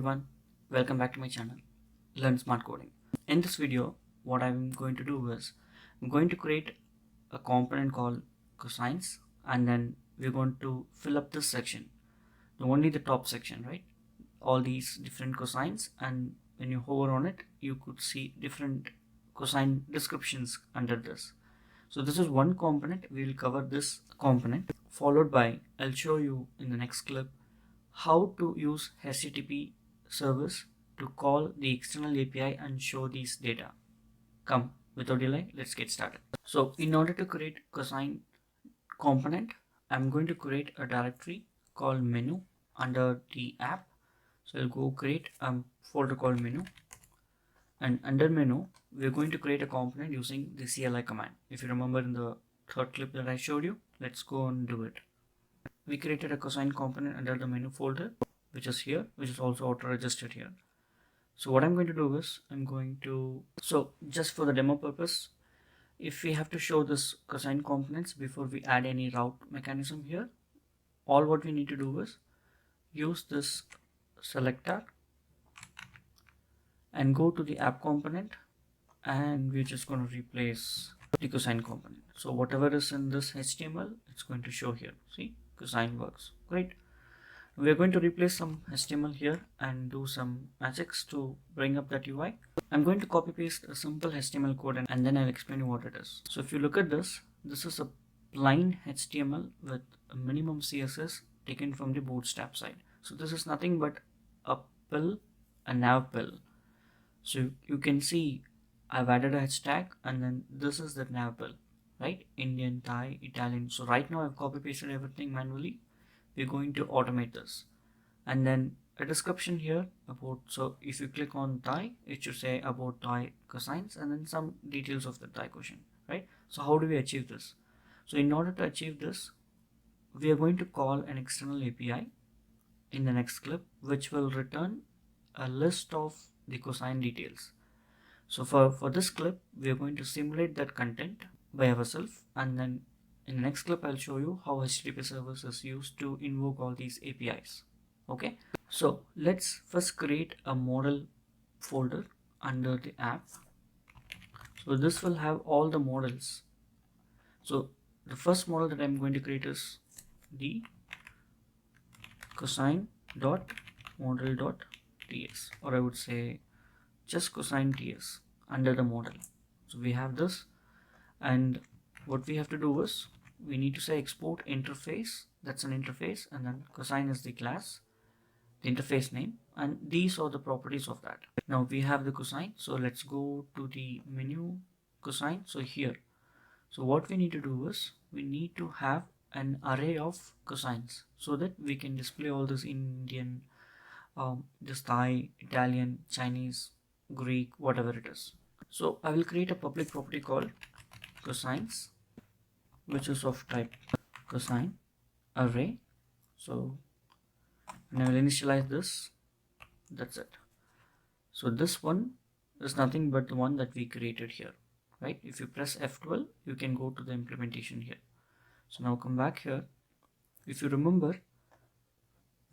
everyone, welcome back to my channel, Learn Smart Coding. In this video, what I'm going to do is, I'm going to create a component called cosines, and then we're going to fill up this section, only the top section, right? All these different cosines, and when you hover on it, you could see different cosine descriptions under this. So this is one component. We'll cover this component, followed by I'll show you in the next clip how to use HTTP service to call the external API and show these data. Come, without delay, let's get started. So in order to create cosine component, I'm going to create a directory called menu under the app. So I'll go create a folder called menu, and under menu we're going to create a component using the CLI command. If you remember in the third clip that I showed you, let's go and do it. We created a cosine component under the menu folder, which is here, which is also auto registered here. So what I'm going to do is so just for the demo purpose, if we have to show this cosine components before we add any route mechanism here, all what we need to do is use this selector and go to the app component, and we're just going to replace the cosine component. So whatever is in this HTML, it's going to show here. See, cosine works. Great. We're going to replace some HTML here and do some magics to bring up that UI. I'm going to copy paste a simple HTML code and then I'll explain you what it is. So if you look at this, this is a plain HTML with a minimum CSS taken from the Bootstrap side. So this is nothing but a pill, a nav pill. So you can see I've added a hashtag, and then this is the nav pill, right? Indian, Thai, Italian. So right now I've copy pasted everything manually. We're going to automate this, and then a description here about, so if you click on Thai, it should say about Thai cosines and then some details of the Thai question, right? So how do we achieve this? So in order to achieve this, we are going to call an external API in the next clip, which will return a list of the cosine details. So for this clip, we are going to simulate that content by ourselves, and then in the next clip I'll show you how HTTP service is used to invoke all these APIs. Okay, so let's first create a model folder under the app. So this will have all the models. So the first model that I'm going to create is the cosine.model.ts, or I would say just cosine ts under the model. So we have this, and what we have to do is we need to say export interface. That's an interface, and then cosine is the class, the interface name, and these are the properties of that. Now we have the cosine, so let's go to the menu cosine. So here, so what we need to do is we need to have an array of cosines so that we can display all this Indian, this Thai, Italian, Chinese, Greek, whatever it is. So I will create a public property called cosines, which is of type cosine array. So and I will initialize this. That's it. So this one is nothing but the one that we created here, right? If you press F12, you can go to the implementation here. So now come back here. If you remember,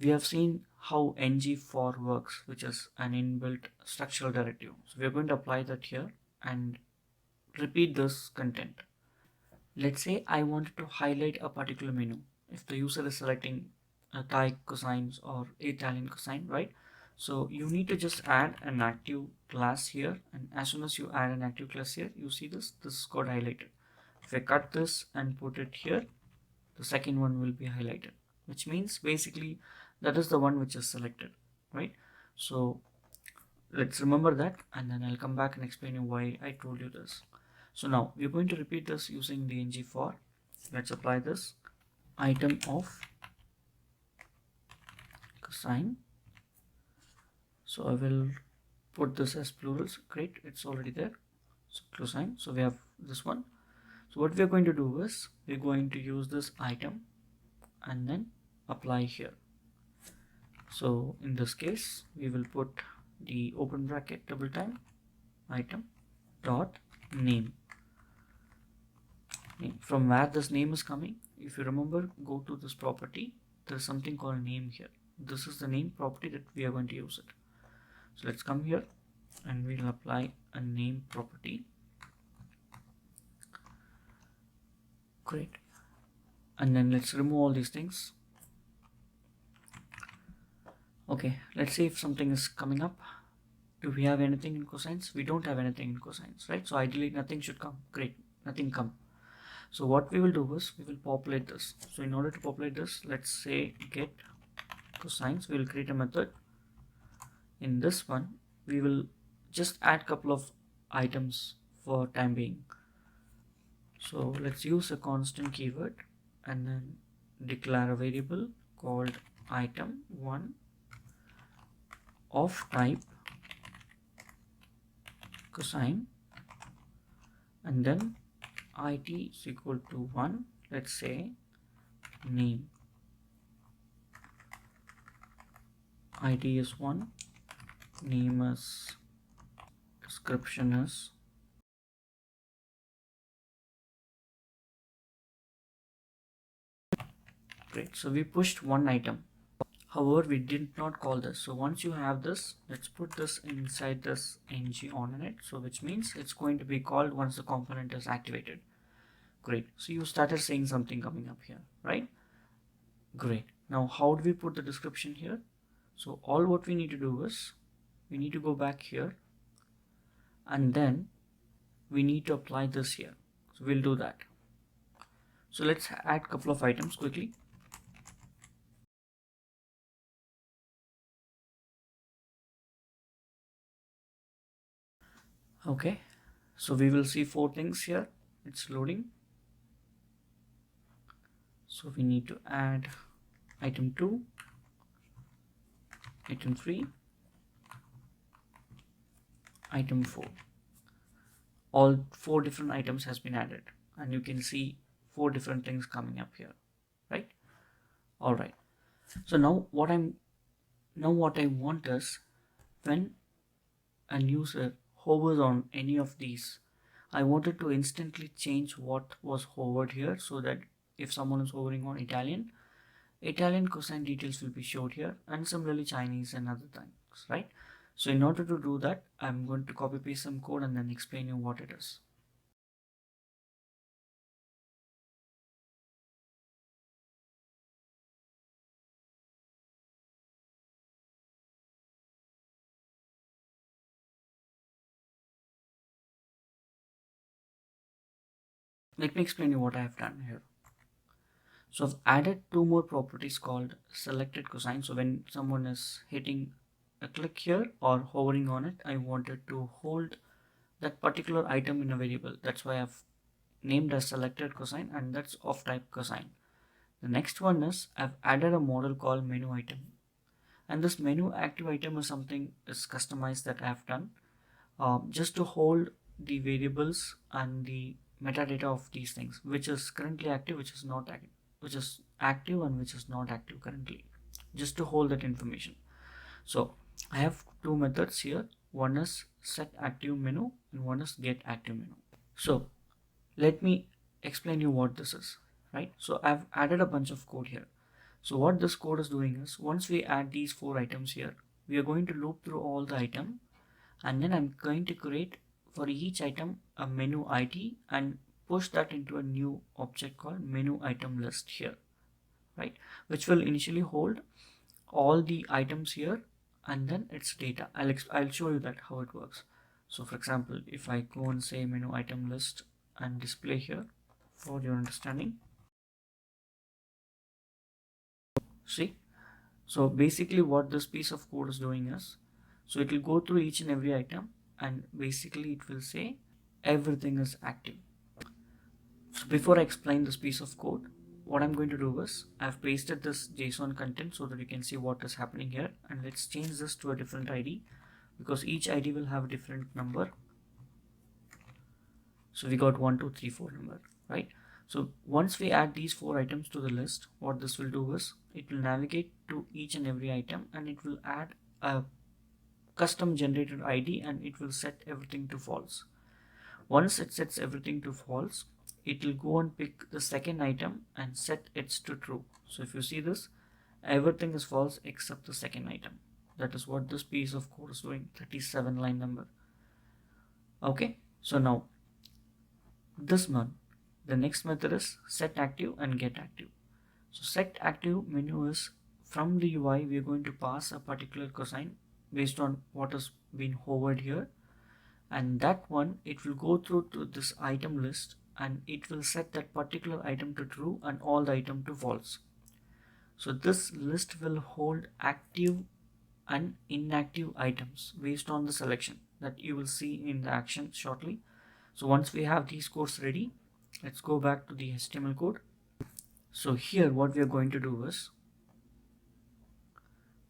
we have seen how ngFor works, which is an inbuilt structural directive. So we are going to apply that here and repeat this content. Let's say I wanted to highlight a particular menu. If the user is selecting a Thai cosines or Italian cosine, right? So you need to just add an active class here, and as soon as you add an active class here, you see this got highlighted. If I cut this and put it here, the second one will be highlighted, which means basically that is the one which is selected, right? So let's remember that, and then I'll come back and explain you why I told you this. So now we're going to repeat this using the ngFor. Let's apply this item of cosine. So I will put this as plurals. Great, it's already there. So cosine. So we have this one. So what we're going to do is we're going to use this item and then apply here. So in this case, we will put the open bracket double time item dot name. From where this name is coming, if you remember, go to this property. There's something called name here. This is the name property that we are going to use it. So let's come here and we'll apply a name property. Great. And then let's remove all these things. Okay, let's see if something is coming up. Do we have anything in cosines? We don't have anything in cosines, right? So ideally nothing should come. Great, nothing come. So what we will do is we will populate this. So in order to populate this, let's say get cosines. We will create a method. In this one, we will just add couple of items for time being. So let's use a constant keyword and then declare a variable called item1 of type cosine, and then it is equal to 1. Let's say name. Id is 1, name is, description is, great. So we pushed one item. However, we did not call this. So once you have this, let's put this inside this ng on it. So which means it's going to be called once the component is activated. Great. So you started seeing something coming up here, right? Great. Now how do we put the description here? So all what we need to do is we need to go back here and then we need to apply this here. So we'll do that. So let's add a couple of items quickly. Okay, so we will see 4 things here. It's loading. So we need to add item 2, item 3, item 4. All 4 different items has been added and you can see 4 different things coming up here, right? All right. So now what I want is when a user hovers on any of these, I wanted to instantly change what was hovered here, so that if someone is hovering on Italian cosine details will be showed here, and similarly Chinese and other things, right? So in order to do that, I'm going to copy paste some code and then explain you what it is. Let me explain you what I have done here. So I've added 2 more properties called selected cosine. So when someone is hitting a click here or hovering on it, I wanted to hold that particular item in a variable. That's why I've named as selected cosine, and that's of type cosine. The next one is I've added a model called menu item, and this menu active item is something is customized that I have done just to hold the variables and the metadata of these things, which is currently active, which is not active, which is active and which is not active currently, just to hold that information. So I have 2 methods here. One is set active menu and one is get active menu. So let me explain you what this is, right? So I've added a bunch of code here. So what this code is doing is once we add these 4 items here, we are going to loop through all the item, and then I'm going to create for each item a menu ID and push that into a new object called menu item list here, right? Which will initially hold all the items here and then its data. I'll show you that how it works. So for example, if I go and say menu item list and display here for your understanding, see, so basically what this piece of code is doing is, so it will go through each and every item and basically it will say everything is active. So before I explain this piece of code, what I'm going to do is I've pasted this JSON content so that you can see what is happening here, and let's change this to a different ID because each ID will have a different number. So we got 1 2 3 4 number, right? So once we add these 4 items to the list, what this will do is it will navigate to each and every item and it will add a custom generated ID and it will set everything to false. Once it sets everything to false, it will go and pick the second item and set it to true. So if you see this, everything is false except the second item. That is what this piece of code is doing, 37 line number. Okay, so now this one, the next method is set active and get active. So set active menu is from the UI we are going to pass a particular cosine based on what has been hovered here, and that one it will go through to this item list and it will set that particular item to true and all the item to false. So this list will hold active and inactive items based on the selection that you will see in the action shortly. So once we have these codes ready, let's go back to the HTML code. So here what we are going to do is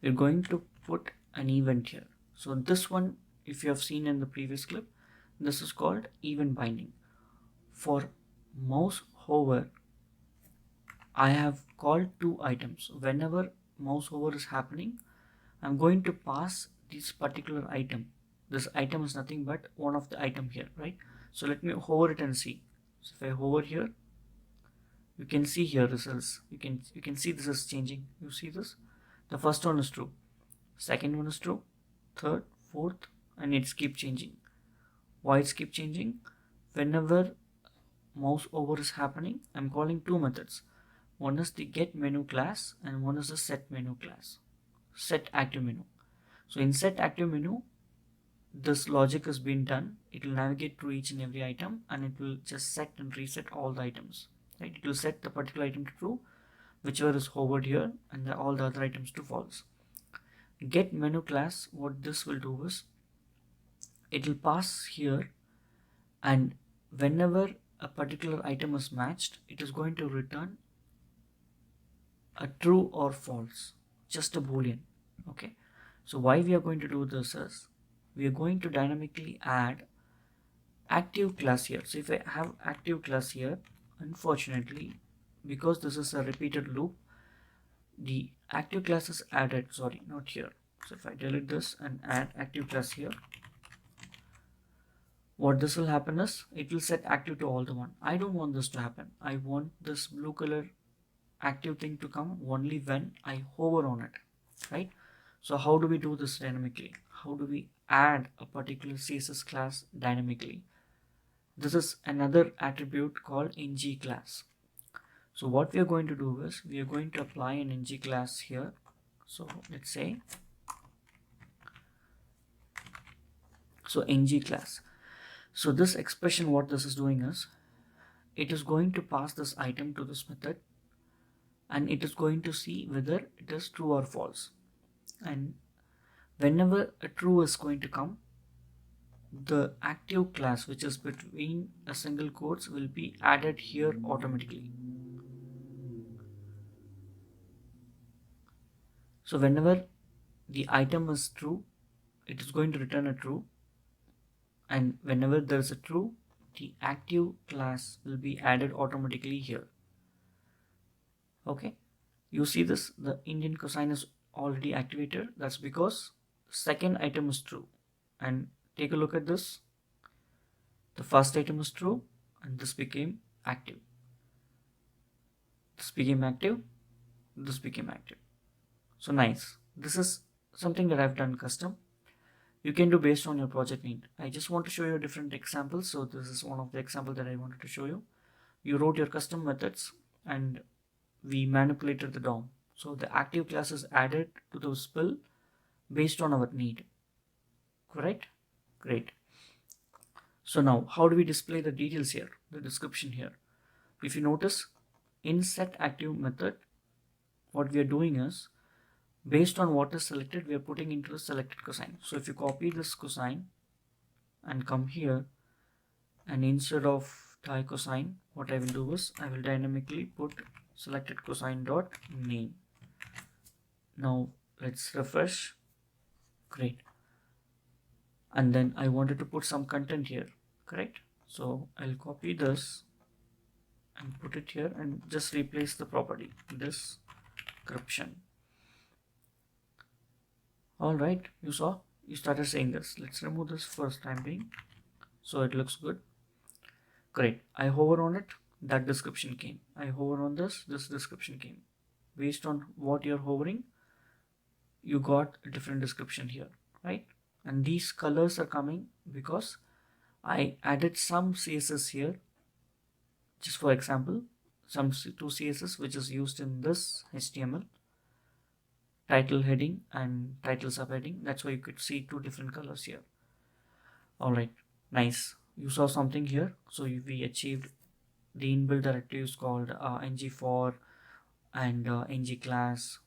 we're going to put an event here. So this one, if you have seen in the previous clip, this is called event binding. For mouse hover, I have called two items. Whenever mouse hover is happening, I'm going to pass this particular item. This item is nothing but one of the item here, right? So let me hover it and see. So if I hover here, you can see here results. You can see this is changing. You see this? The first one is true, second one is true, third, fourth, and it's keep changing. Why it's keep changing? Whenever mouse over is happening, I'm calling two methods. One is the get menu class and one is the set menu class. Set active menu. So in set active menu, this logic has been done. It will navigate through each and every item and it will just set and reset all the items. Right? It will set the particular item to true, whichever is hovered here, and all the other items to false. Get menu class, what this will do is it will pass here, and whenever a particular item is matched, it is going to return a true or false, just a boolean. Okay, so why we are going to do this is we are going to dynamically add active class here. So if I have active class here, unfortunately, because this is a repeated loop, the active class is added, sorry, not here. So if I delete this and add active class here, what this will happen is it will set active to all the one. I don't want this to happen. I want this blue color active thing to come only when I hover on it, right? So how do we do this dynamically? How do we add a particular CSS class dynamically? This is another attribute called ngClass. So what we are going to do is we are going to apply an ngClass here. So let's say, so ngClass. So this expression, what this is doing is it is going to pass this item to this method and it is going to see whether it is true or false. And whenever a true is going to come, the active class, which is between a single quotes, will be added here automatically. So whenever the item is true, it is going to return a true, and whenever there is a true, the active class will be added automatically here. Okay, you see this, the Indian cosine is already activated. That's because the second item is true. And take a look at this, the first item is true and this became active, this became active, this became active. So nice. This is something that I've done custom. You can do based on your project need. I just want to show you different examples. So this is one of the examples that I wanted to show you. You wrote your custom methods and we manipulated the DOM. So the active class is added to the spill based on our need. Correct? Great. So now how do we display the details here, the description here? If you notice, in set active method, what we are doing is based on what is selected, we are putting into the selected cosine. So if you copy this cosine and come here, and instead of die cosine, what I will do is I will dynamically put selected cosine dot name. Now let's refresh. Great. And then I wanted to put some content here, correct? So I'll copy this and put it here and just replace the property description. All right, you saw, you started saying this. Let's remove this first time being, so it looks good. Great. I hover on it, that description came. I hover on this description came. Based on what you're hovering, you got a different description here, right? And these colors are coming because I added some CSS here, just for example, two CSS which is used in this HTML, title heading and title subheading. That's why you could see two different colors here. All right, nice. You saw something here. So we achieved the inbuilt directives called ngFor and ngClass,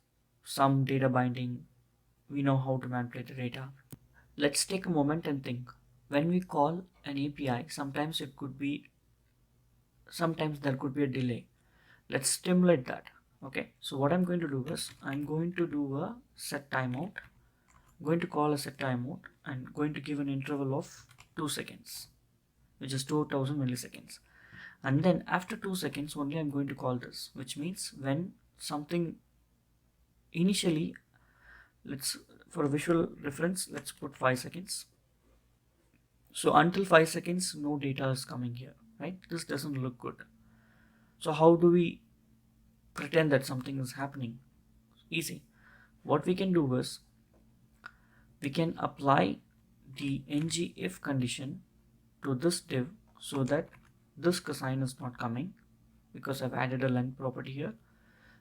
some data binding. We know how to manipulate the data. Let's take a moment and think. When we call an API, sometimes there could be a delay. Let's stimulate that. Okay, so what I'm going to do is I'm going to do a set timeout. I'm going to call a set timeout and going to give an interval of 2 seconds, which is 2000 milliseconds. And then after 2 seconds only I'm going to call this, which means when something initially, let's, for a visual reference, let's put 5 seconds. So until 5 seconds no data is coming here, right? This doesn't look good. So how do we pretend that something is happening? Easy. What we can do is we can apply the ngIf condition to this div so that this cosine is not coming, because I've added a length property here.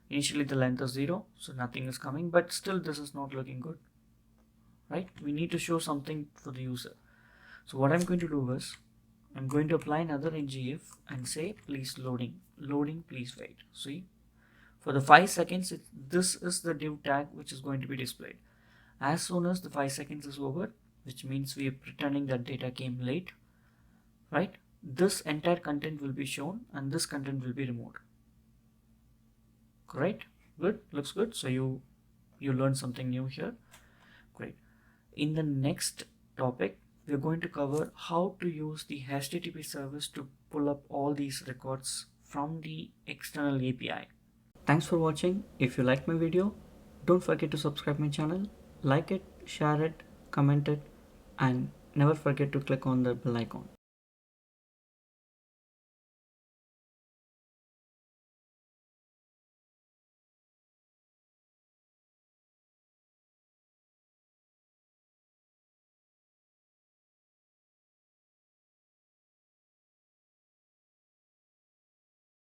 Initially the length is 0, so nothing is coming, but still this is not looking good, right? We need to show something for the user. So what I'm going to do is I'm going to apply another ngIf and say please loading, please wait. See, for the 5 seconds this is the div tag which is going to be displayed. As soon as the 5 seconds is over, which means we are pretending that data came late, right? This entire content will be shown and this content will be removed. Correct? Good, looks good. So you learned something new here. Great. In the next topic we're going to cover how to use the HTTP service to pull up all these records from the external API. Thanks for watching. If you like my video, don't forget to subscribe my channel, like it, share it, comment it, and never forget to click on the bell icon.